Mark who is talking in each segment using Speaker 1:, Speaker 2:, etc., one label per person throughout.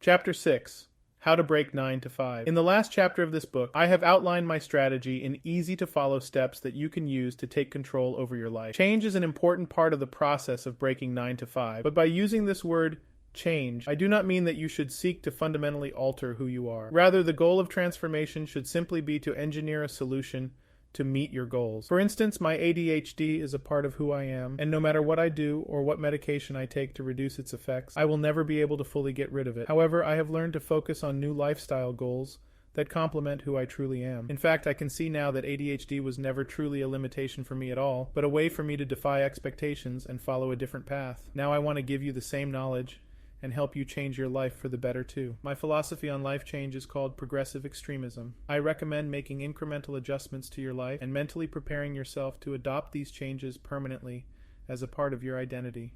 Speaker 1: Chapter 6. How to Break 9 to 5. In the last chapter of this book, I have outlined my strategy in easy-to-follow steps that you can use to take control over your life. Change is an important part of the process of breaking 9 to 5, but by using this word change, I do not mean that you should seek to fundamentally alter who you are. Rather, the goal of transformation should simply be to engineer a solution to meet your goals. For instance, my ADHD is a part of who I am, and no matter what I do or what medication I take to reduce its effects, I will never be able to fully get rid of it. However, I have learned to focus on new lifestyle goals that complement who I truly am. In fact, I can see now that ADHD was never truly a limitation for me at all, but a way for me to defy expectations and follow a different path. Now I want to give you the same knowledge and help you change your life for the better too. My philosophy on life change is called Progressive Extremism. I recommend making incremental adjustments to your life and mentally preparing yourself to adopt these changes permanently as a part of your identity.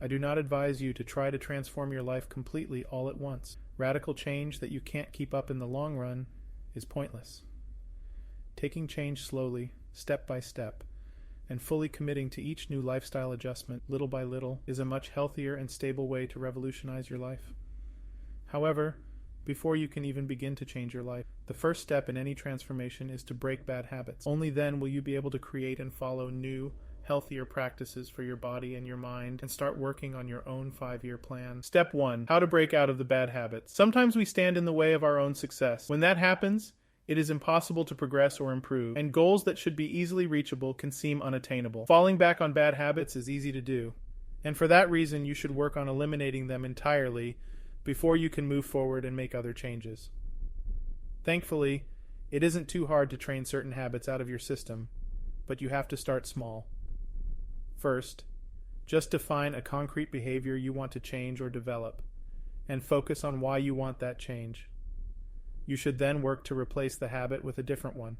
Speaker 1: I do not advise you to try to transform your life completely all at once. Radical change that you can't keep up in the long run is pointless. Taking change slowly, step by step, and fully committing to each new lifestyle adjustment, little by little, is a much healthier and stable way to revolutionize your life. However, before you can even begin to change your life, the first step in any transformation is to break bad habits. Only then will you be able to create and follow new, healthier practices for your body and your mind and start working on your own 5-year plan. Step 1. How to break out of the bad habits. Sometimes we stand in the way of our own success. When that happens, it is impossible to progress or improve, and goals that should be easily reachable can seem unattainable. Falling back on bad habits is easy to do, and for that reason you should work on eliminating them entirely before you can move forward and make other changes. Thankfully, it isn't too hard to train certain habits out of your system, but you have to start small. First, just define a concrete behavior you want to change or develop, and focus on why you want that change. You should then work to replace the habit with a different one.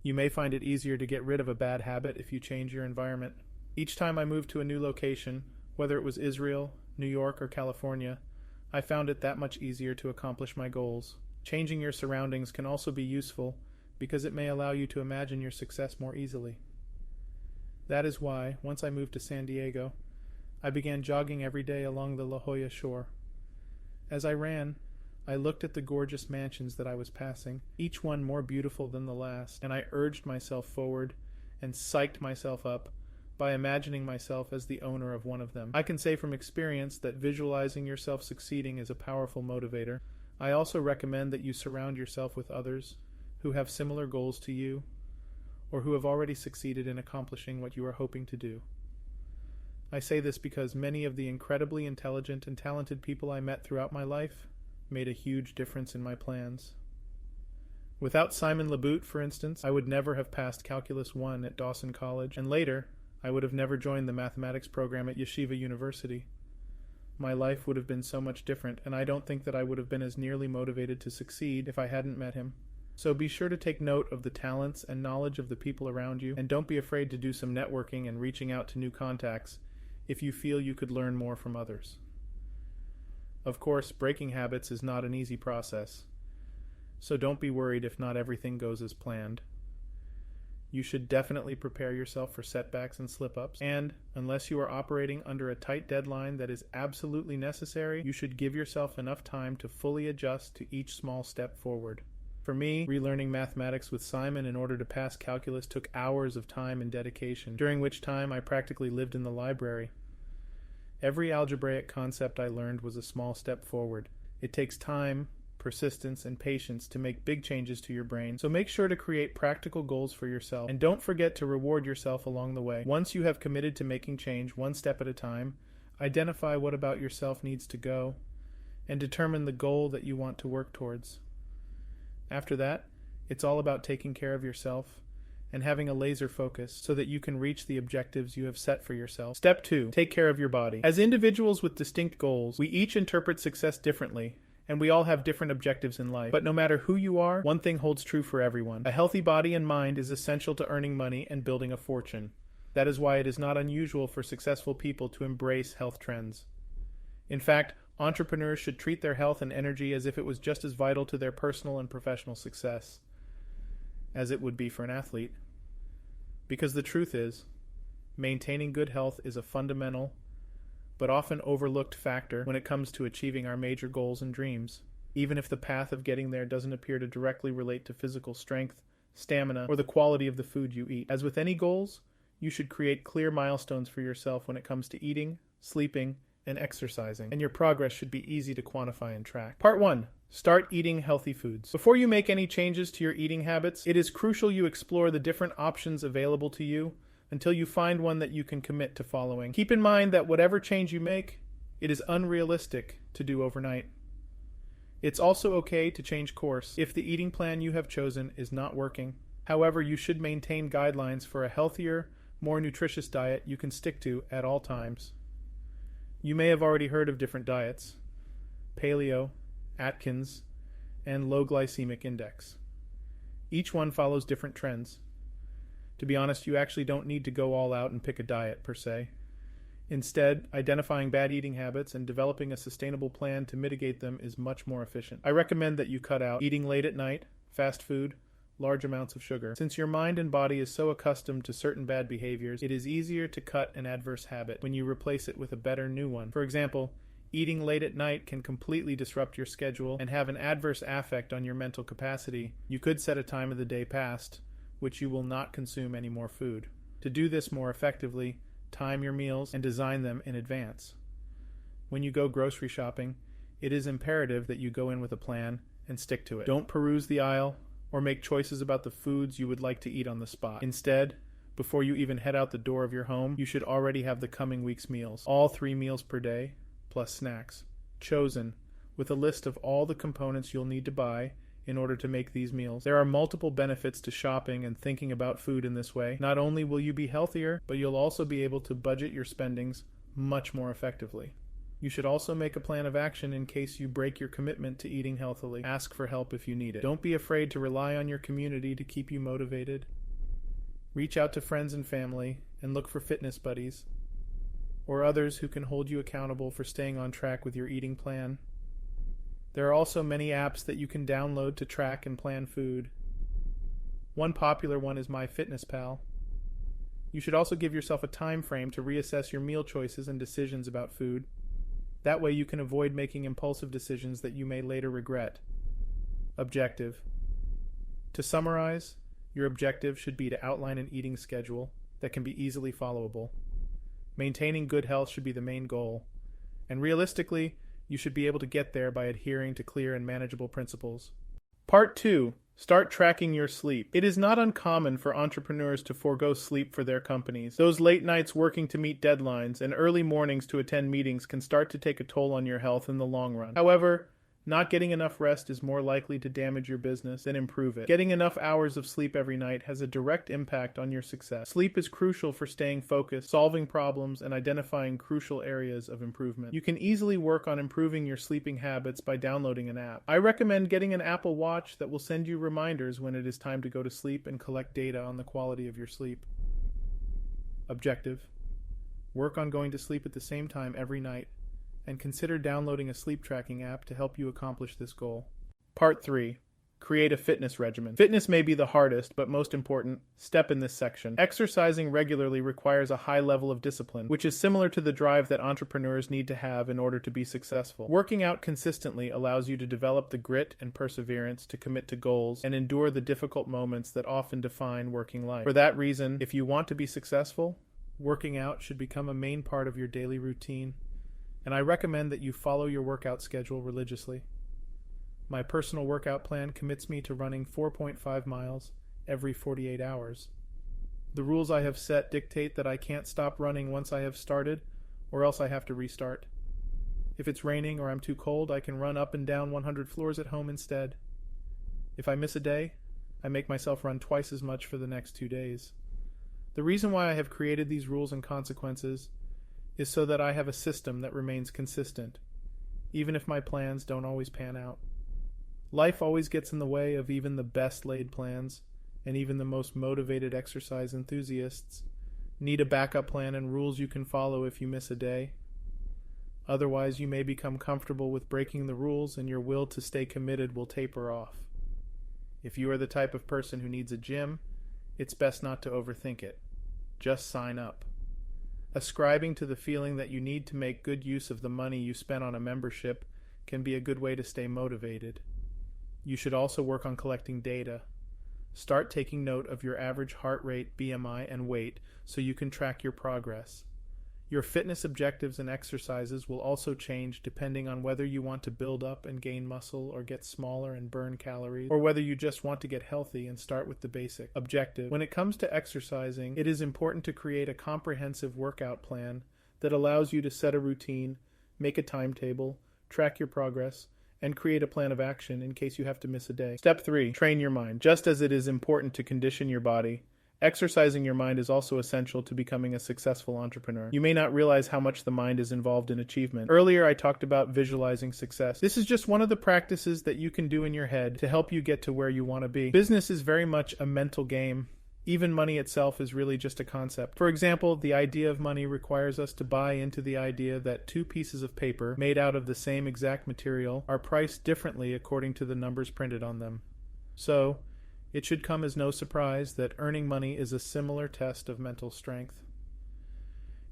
Speaker 1: You may find it easier to get rid of a bad habit if you change your environment. Each time I moved to a new location, whether it was Israel, New York, or California, I found it that much easier to accomplish my goals. Changing your surroundings can also be useful because it may allow you to imagine your success more easily. That is why, once I moved to San Diego, I began jogging every day along the La Jolla shore. As I ran, I looked at the gorgeous mansions that I was passing, each one more beautiful than the last, and I urged myself forward and psyched myself up by imagining myself as the owner of one of them. I can say from experience that visualizing yourself succeeding is a powerful motivator. I also recommend that you surround yourself with others who have similar goals to you or who have already succeeded in accomplishing what you are hoping to do. I say this because many of the incredibly intelligent and talented people I met throughout my life made a huge difference in my plans. Without Simon Laboute, for instance, I would never have passed Calculus 1 at Dawson College, and later, I would have never joined the mathematics program at Yeshiva University. My life would have been so much different, and I don't think that I would have been as nearly motivated to succeed if I hadn't met him. So be sure to take note of the talents and knowledge of the people around you, and don't be afraid to do some networking and reaching out to new contacts if you feel you could learn more from others. Of course, breaking habits is not an easy process, so don't be worried if not everything goes as planned. You should definitely prepare yourself for setbacks and slip-ups, and unless you are operating under a tight deadline that is absolutely necessary, you should give yourself enough time to fully adjust to each small step forward. For me, relearning mathematics with Simon in order to pass calculus took hours of time and dedication, during which time I practically lived in the library. Every algebraic concept I learned was a small step forward. It takes time, persistence, and patience to make big changes to your brain, so make sure to create practical goals for yourself, and don't forget to reward yourself along the way. Once you have committed to making change one step at a time, identify what about yourself needs to go, and determine the goal that you want to work towards. After that, it's all about taking care of yourself and having a laser focus so that you can reach the objectives you have set for yourself. Step 2. Take care of your body. As individuals with distinct goals, we each interpret success differently, and we all have different objectives in life. But no matter who you are, one thing holds true for everyone. A healthy body and mind is essential to earning money and building a fortune. That is why it is not unusual for successful people to embrace health trends. In fact, entrepreneurs should treat their health and energy as if it was just as vital to their personal and professional success as it would be for an athlete. Because the truth is, maintaining good health is a fundamental, but often overlooked factor when it comes to achieving our major goals and dreams, even if the path of getting there doesn't appear to directly relate to physical strength, stamina, or the quality of the food you eat. As with any goals, you should create clear milestones for yourself when it comes to eating, sleeping, and exercising, and your progress should be easy to quantify and track. Part 1. Start eating healthy foods. Before you make any changes to your eating habits, it is crucial you explore the different options available to you until you find one that you can commit to following. Keep in mind that whatever change you make, it is unrealistic to do overnight. It's also okay to change course if the eating plan you have chosen is not working. However, you should maintain guidelines for a healthier, more nutritious diet you can stick to at all times. You may have already heard of different diets: Paleo, Atkins, and low glycemic index. Each one follows different trends. To be honest, you actually don't need to go all out and pick a diet per se. Instead, identifying bad eating habits and developing a sustainable plan to mitigate them is much more efficient. I recommend that you cut out eating late at night, fast food, large amounts of sugar. Since your mind and body is so accustomed to certain bad behaviors, it is easier to cut an adverse habit when you replace it with a better new one. For example, eating late at night can completely disrupt your schedule and have an adverse affect on your mental capacity. You could set a time of the day past, which you will not consume any more food. To do this more effectively, time your meals and design them in advance. When you go grocery shopping, it is imperative that you go in with a plan and stick to it. Don't peruse the aisle or make choices about the foods you would like to eat on the spot. Instead, before you even head out the door of your home, you should already have the coming week's meals, all 3 meals per day, plus snacks, chosen with a list of all the components you'll need to buy in order to make these meals. There are multiple benefits to shopping and thinking about food in this way. Not only will you be healthier, but you'll also be able to budget your spendings much more effectively. You should also make a plan of action in case you break your commitment to eating healthily. Ask for help if you need it. Don't be afraid to rely on your community to keep you motivated. Reach out to friends and family and look for fitness buddies or others who can hold you accountable for staying on track with your eating plan. There are also many apps that you can download to track and plan food. One popular one is MyFitnessPal. You should also give yourself a time frame to reassess your meal choices and decisions about food. That way you can avoid making impulsive decisions that you may later regret. Objective. To summarize, your objective should be to outline an eating schedule that can be easily followable. Maintaining good health should be the main goal, and realistically, you should be able to get there by adhering to clear and manageable principles. Part 2. Start tracking your sleep. It is not uncommon for entrepreneurs to forego sleep for their companies. Those late nights working to meet deadlines and early mornings to attend meetings can start to take a toll on your health in the long run. However, not getting enough rest is more likely to damage your business than improve it. Getting enough hours of sleep every night has a direct impact on your success. Sleep is crucial for staying focused, solving problems, and identifying crucial areas of improvement. You can easily work on improving your sleeping habits by downloading an app. I recommend getting an Apple Watch that will send you reminders when it is time to go to sleep and collect data on the quality of your sleep. Objective. Work on going to sleep at the same time every night, and consider downloading a sleep tracking app to help you accomplish this goal. Part 3. Create a fitness regimen. Fitness may be the hardest, but most important, step in this section. Exercising regularly requires a high level of discipline, which is similar to the drive that entrepreneurs need to have in order to be successful. Working out consistently allows you to develop the grit and perseverance to commit to goals and endure the difficult moments that often define working life. For that reason, if you want to be successful, working out should become a main part of your daily routine, and I recommend that you follow your workout schedule religiously. My personal workout plan commits me to running 4.5 miles every 48 hours. The rules I have set dictate that I can't stop running once I have started, or else I have to restart. If it's raining or I'm too cold, I can run up and down 100 floors at home instead. If I miss a day, I make myself run twice as much for the next 2 days. The reason why I have created these rules and consequences is so that I have a system that remains consistent, even if my plans don't always pan out. Life always gets in the way of even the best laid plans, and even the most motivated exercise enthusiasts need a backup plan and rules you can follow if you miss a day. Otherwise, you may become comfortable with breaking the rules and your will to stay committed will taper off. If you are the type of person who needs a gym, it's best not to overthink it. Just sign up. Ascribing to the feeling that you need to make good use of the money you spent on a membership can be a good way to stay motivated. You should also work on collecting data. Start taking note of your average heart rate, BMI, and weight so you can track your progress. Your fitness objectives and exercises will also change depending on whether you want to build up and gain muscle or get smaller and burn calories, or whether you just want to get healthy and start with the basic objective. When it comes to exercising, it is important to create a comprehensive workout plan that allows you to set a routine, make a timetable, track your progress, and create a plan of action in case you have to miss a day. Step 3. Train your mind. Just as it is important to condition your body, exercising your mind is also essential to becoming a successful entrepreneur. You may not realize how much the mind is involved in achievement. Earlier, I talked about visualizing success. This is just one of the practices that you can do in your head to help you get to where you want to be. Business is very much a mental game. Even money itself is really just a concept. For example, the idea of money requires us to buy into the idea that two pieces of paper made out of the same exact material are priced differently according to the numbers printed on them. So, it should come as no surprise that earning money is a similar test of mental strength.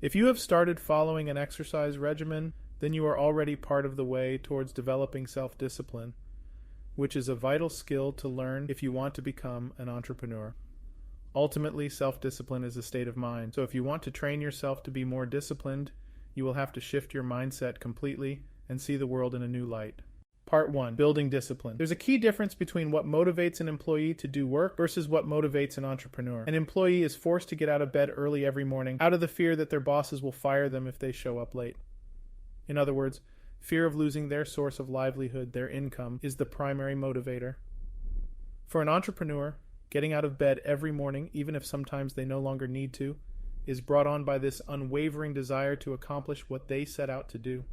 Speaker 1: If you have started following an exercise regimen, then you are already part of the way towards developing self-discipline, which is a vital skill to learn if you want to become an entrepreneur. Ultimately, self-discipline is a state of mind. So if you want to train yourself to be more disciplined, you will have to shift your mindset completely and see the world in a new light. Part 1. Building discipline. There's a key difference between what motivates an employee to do work versus what motivates an entrepreneur. An employee is forced to get out of bed early every morning out of the fear that their bosses will fire them if they show up late. In other words, fear of losing their source of livelihood, their income, is the primary motivator. For an entrepreneur, getting out of bed every morning, even if sometimes they no longer need to, is brought on by this unwavering desire to accomplish what they set out to do.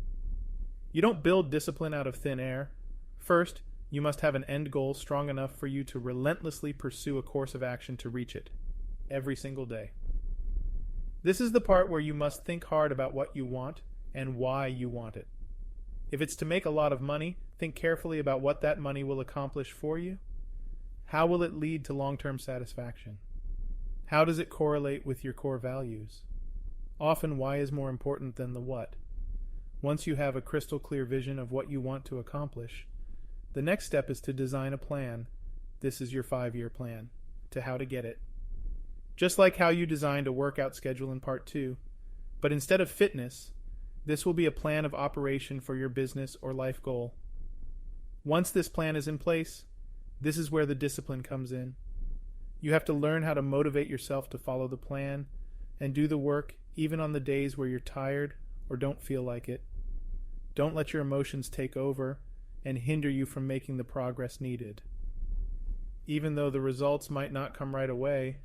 Speaker 1: You don't build discipline out of thin air. First, you must have an end goal strong enough for you to relentlessly pursue a course of action to reach it, every single day. This is the part where you must think hard about what you want and why you want it. If it's to make a lot of money, think carefully about what that money will accomplish for you. How will it lead to long-term satisfaction? How does it correlate with your core values? Often, why is more important than the what. Once you have a crystal clear vision of what you want to accomplish, the next step is to design a plan. This is your 5-year plan to how to get it. Just like how you designed a workout schedule in part 2, but instead of fitness, this will be a plan of operation for your business or life goal. Once this plan is in place, this is where the discipline comes in. You have to learn how to motivate yourself to follow the plan and do the work even on the days where you're tired or don't feel like it. Don't let your emotions take over and hinder you from making the progress needed. Even though the results might not come right away,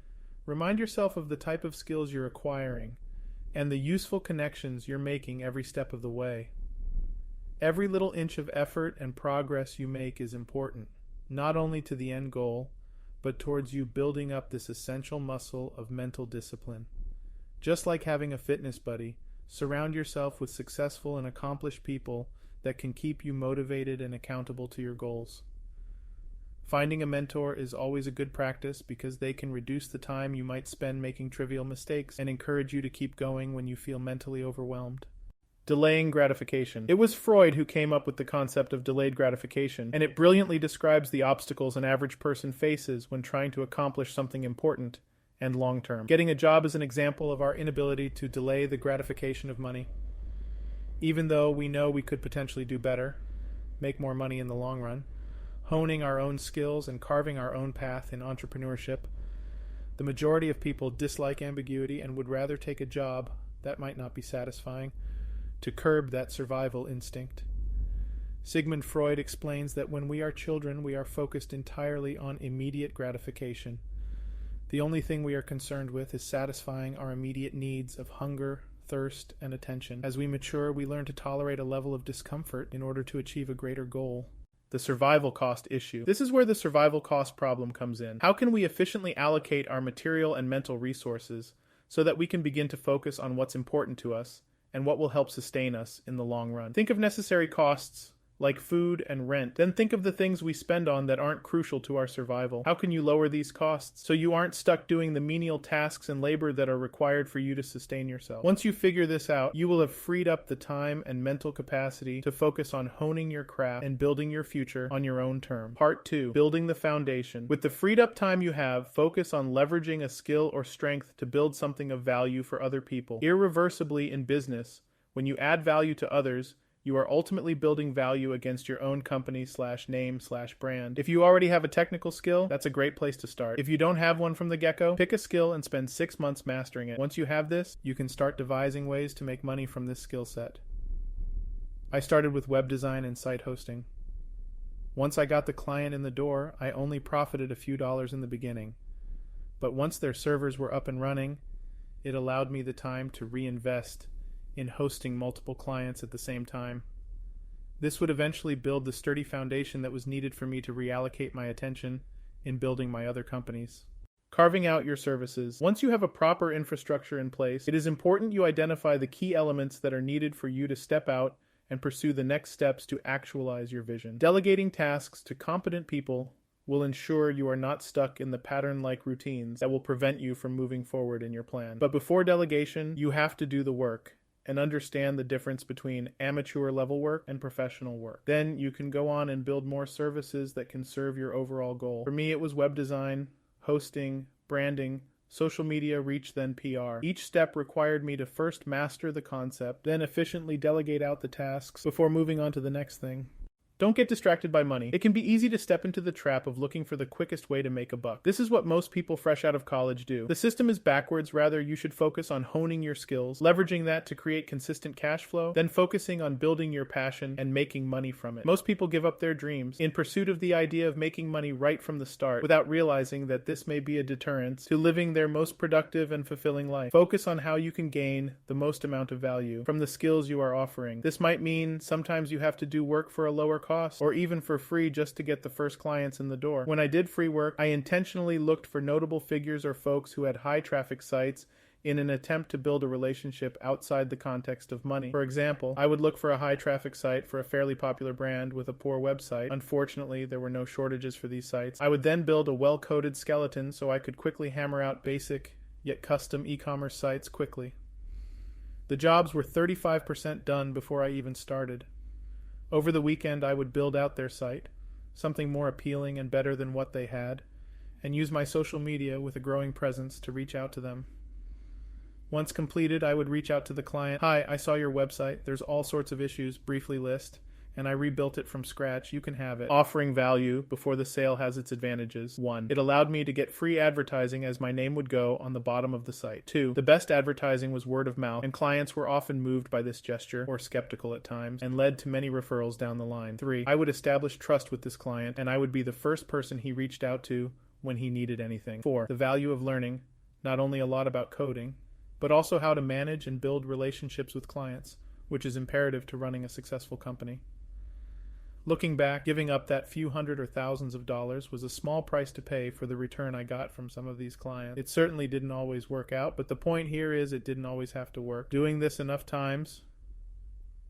Speaker 1: remind yourself of the type of skills you're acquiring and the useful connections you're making every step of the way. Every little inch of effort and progress you make is important, not only to the end goal, but towards you building up this essential muscle of mental discipline. Just like having a fitness buddy, surround yourself with successful and accomplished people that can keep you motivated and accountable to your goals. Finding a mentor is always a good practice because they can reduce the time you might spend making trivial mistakes and encourage you to keep going when you feel mentally overwhelmed. Delaying gratification. It was Freud who came up with the concept of delayed gratification, and it brilliantly describes the obstacles an average person faces when trying to accomplish something important and long-term. Getting a job is an example of our inability to delay the gratification of money. Even though we know we could potentially do better, make more money in the long run, honing our own skills and carving our own path in entrepreneurship, the majority of people dislike ambiguity and would rather take a job that might not be satisfying to curb that survival instinct. Sigmund Freud explains that when we are children, we are focused entirely on immediate gratification. The only thing we are concerned with is satisfying our immediate needs of hunger, thirst, and attention. As we mature, we learn to tolerate a level of discomfort in order to achieve a greater goal. The survival cost issue. This is where the survival cost problem comes in. How can we efficiently allocate our material and mental resources so that we can begin to focus on what's important to us and what will help sustain us in the long run? Think of necessary costs like food and rent. Then think of the things we spend on that aren't crucial to our survival. How can you lower these costs so you aren't stuck doing the menial tasks and labor that are required for you to sustain yourself? Once you figure this out, you will have freed up the time and mental capacity to focus on honing your craft and building your future on your own terms. Part 2. Building the foundation. With the freed up time you have, focus on leveraging a skill or strength to build something of value for other people. Irreversibly in business, when you add value to others, you are ultimately building value against your own company/name/brand. If you already have a technical skill, that's a great place to start. If you don't have one from the get-go, pick a skill and spend 6 months mastering it. Once you have this, you can start devising ways to make money from this skill set. I started with web design and site hosting. Once I got the client in the door, I only profited a few dollars in the beginning. But once their servers were up and running, it allowed me the time to reinvest in hosting multiple clients at the same time. This would eventually build the sturdy foundation that was needed for me to reallocate my attention in building my other companies. Carving out your services. Once you have a proper infrastructure in place, it is important you identify the key elements that are needed for you to step out and pursue the next steps to actualize your vision. Delegating tasks to competent people will ensure you are not stuck in the pattern-like routines that will prevent you from moving forward in your plan. But before delegation, you have to do the work and understand the difference between amateur level work and professional work. Then you can go on and build more services that can serve your overall goal. For me, it was web design, hosting, branding, social media reach, then PR. Each step required me to first master the concept, then efficiently delegate out the tasks before moving on to the next thing. Don't get distracted by money. It can be easy to step into the trap of looking for the quickest way to make a buck. This is what most people fresh out of college do. The system is backwards. Rather, you should focus on honing your skills, leveraging that to create consistent cash flow, then focusing on building your passion and making money from it. Most people give up their dreams in pursuit of the idea of making money right from the start, without realizing that this may be a deterrent to living their most productive and fulfilling life. Focus on how you can gain the most amount of value from the skills you are offering. This might mean sometimes you have to do work for a lower cost, or even for free just to get the first clients in the door. When I did free work, I intentionally looked for notable figures or folks who had high traffic sites in an attempt to build a relationship outside the context of money. For example, I would look for a high traffic site for a fairly popular brand with a poor website. Unfortunately, there were no shortages for these sites. I would then build a well-coded skeleton so I could quickly hammer out basic yet custom e-commerce sites quickly. The jobs were 35% done before I even started. Over the weekend, I would build out their site, something more appealing and better than what they had, and use my social media with a growing presence to reach out to them. Once completed, I would reach out to the client. Hi, I saw your website. There's all sorts of issues, briefly list, and I rebuilt it from scratch. You can have it. Offering value before the sale has its advantages. 1. It allowed me to get free advertising as my name would go on the bottom of the site. 2. The best advertising was word of mouth, and clients were often moved by this gesture, or skeptical at times, and led to many referrals down the line. 3. I would establish trust with this client, and I would be the first person he reached out to when he needed anything. 4. The value of learning, not only a lot about coding, but also how to manage and build relationships with clients, which is imperative to running a successful company. Looking back, giving up that few hundred or thousands of dollars was a small price to pay for the return I got from some of these clients. It certainly didn't always work out, but the point here is it didn't always have to work. Doing this enough times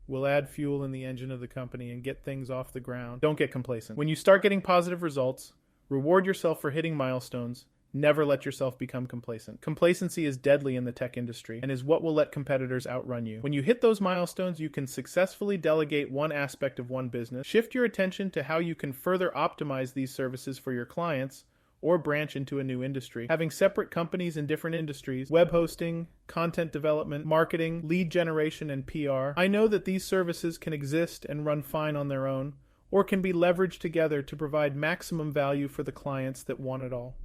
Speaker 1: will add fuel in the engine of the company and get things off the ground. Don't get complacent. When you start getting positive results, reward yourself for hitting milestones. Never let yourself become complacent. Complacency is deadly in the tech industry and is what will let competitors outrun you. When you hit those milestones, you can successfully delegate one aspect of one business, shift your attention to how you can further optimize these services for your clients, or branch into a new industry. Having separate companies in different industries, web hosting, content development, marketing, lead generation, and PR, I know that these services can exist and run fine on their own, or can be leveraged together to provide maximum value for the clients that want it all.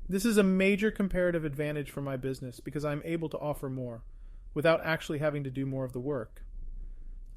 Speaker 1: This is a major comparative advantage for my business because I'm able to offer more without actually having to do more of the work.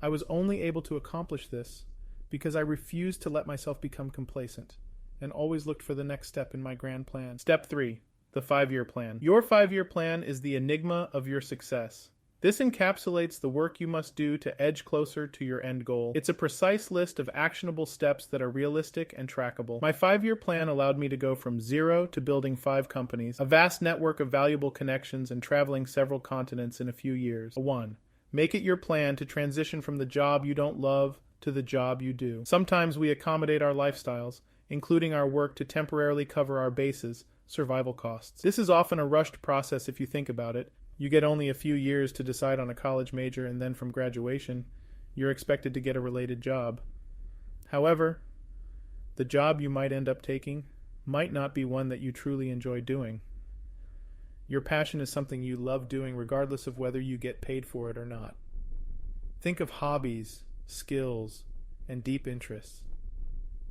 Speaker 1: I was only able to accomplish this because I refused to let myself become complacent and always looked for the next step in my grand plan. Step 3, the 5-year plan. Your 5-year plan is the enigma of your success. This encapsulates the work you must do to edge closer to your end goal. It's a precise list of actionable steps that are realistic and trackable. My 5-year plan allowed me to go from 0 to building 5 companies, a vast network of valuable connections, and traveling several continents in a few years. 1. Make it your plan to transition from the job you don't love to the job you do. Sometimes we accommodate our lifestyles, including our work, to temporarily cover our bases, survival costs. This is often a rushed process if you think about it. You get only a few years to decide on a college major, and then from graduation, you're expected to get a related job. However, the job you might end up taking might not be one that you truly enjoy doing. Your passion is something you love doing regardless of whether you get paid for it or not. Think of hobbies, skills, and deep interests.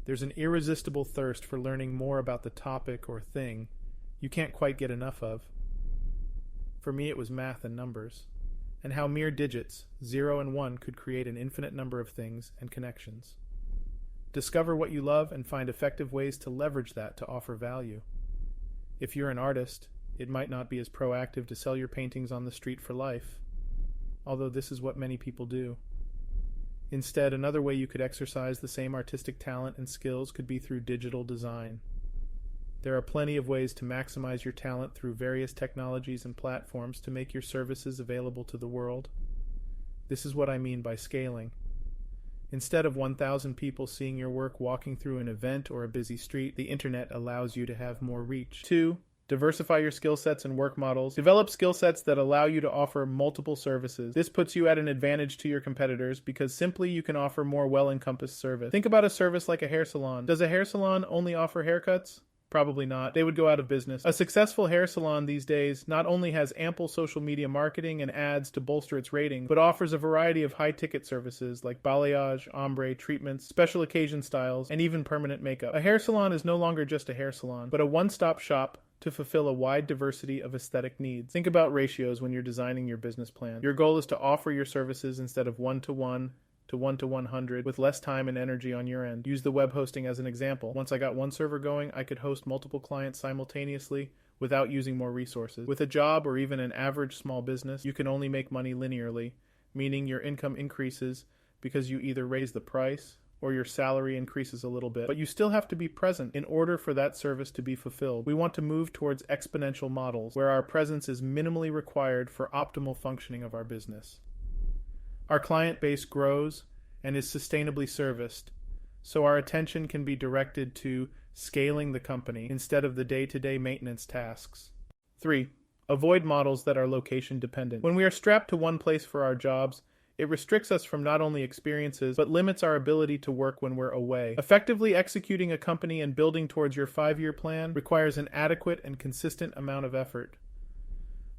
Speaker 1: There's an irresistible thirst for learning more about the topic or thing you can't quite get enough of. For me, it was math and numbers, and how mere digits, 0 and 1, could create an infinite number of things and connections. Discover what you love and find effective ways to leverage that to offer value. If you're an artist, it might not be as proactive to sell your paintings on the street for life, although this is what many people do. Instead, another way you could exercise the same artistic talent and skills could be through digital design. There are plenty of ways to maximize your talent through various technologies and platforms to make your services available to the world. This is what I mean by scaling. Instead of 1,000 people seeing your work walking through an event or a busy street, the internet allows you to have more reach. 2. Diversify your skill sets and work models. Develop skill sets that allow you to offer multiple services. This puts you at an advantage to your competitors because simply you can offer more well-encompassed service. Think about a service like a hair salon. Does a hair salon only offer haircuts? Probably not. They would go out of business. A successful hair salon these days not only has ample social media marketing and ads to bolster its rating, but offers a variety of high-ticket services like balayage, ombre, treatments, special occasion styles, and even permanent makeup. A hair salon is no longer just a hair salon, but a one-stop shop to fulfill a wide diversity of aesthetic needs. Think about ratios when you're designing your business plan. Your goal is to offer your services instead of 1-to-1 to 1-to-100 with less time and energy on your end. Use the web hosting as an example. Once I got one server going, I could host multiple clients simultaneously without using more resources. With a job or even an average small business, you can only make money linearly, meaning your income increases because you either raise the price or your salary increases a little bit, but you still have to be present in order for that service to be fulfilled. We want to move towards exponential models, where our presence is minimally required for optimal functioning of our business. Our client base grows and is sustainably serviced, so our attention can be directed to scaling the company instead of the day-to-day maintenance tasks. 3. Avoid models that are location dependent. When we are strapped to one place for our jobs, it restricts us from not only experiences, but limits our ability to work when we're away. Effectively executing a company and building towards your 5-year plan requires an adequate and consistent amount of effort.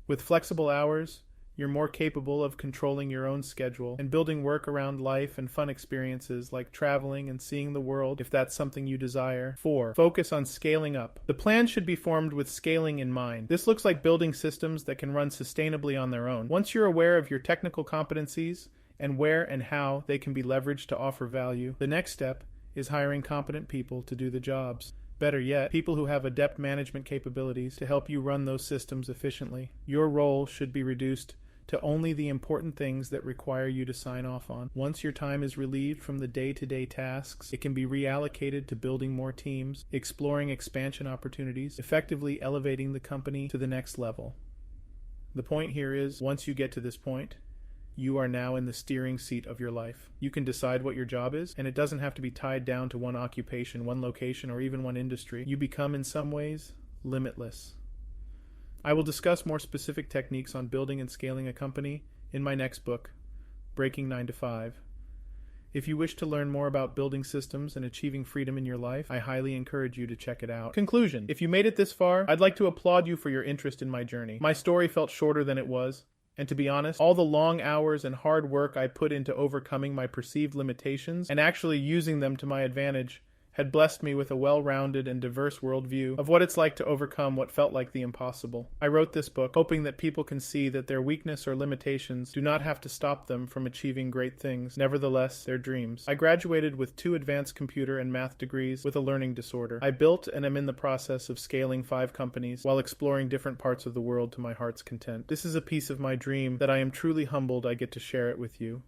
Speaker 1: With flexible hours, you're more capable of controlling your own schedule and building work around life and fun experiences like traveling and seeing the world if that's something you desire. 4. Focus on scaling up. The plan should be formed with scaling in mind. This looks like building systems that can run sustainably on their own. Once you're aware of your technical competencies and where and how they can be leveraged to offer value, the next step is hiring competent people to do the jobs. Better yet, people who have adept management capabilities to help you run those systems efficiently. Your role should be reduced to only the important things that require you to sign off on. Once your time is relieved from the day-to-day tasks, it can be reallocated to building more teams, exploring expansion opportunities, effectively elevating the company to the next level. The point here is, once you get to this point, you are now in the steering seat of your life. You can decide what your job is, and it doesn't have to be tied down to one occupation, one location, or even one industry. You become, in some ways, limitless. I will discuss more specific techniques on building and scaling a company in my next book, Breaking 9 to 5. If you wish to learn more about building systems and achieving freedom in your life, I highly encourage you to check it out. Conclusion. If you made it this far, I'd like to applaud you for your interest in my journey. My story felt shorter than it was, and to be honest, all the long hours and hard work I put into overcoming my perceived limitations and actually using them to my advantage had blessed me with a well-rounded and diverse worldview of what it's like to overcome what felt like the impossible. I wrote this book hoping that people can see that their weakness or limitations do not have to stop them from achieving great things, nevertheless, their dreams. I graduated with 2 advanced computer and math degrees with a learning disorder. I built and am in the process of scaling 5 companies while exploring different parts of the world to my heart's content. This is a piece of my dream that I am truly humbled I get to share it with you.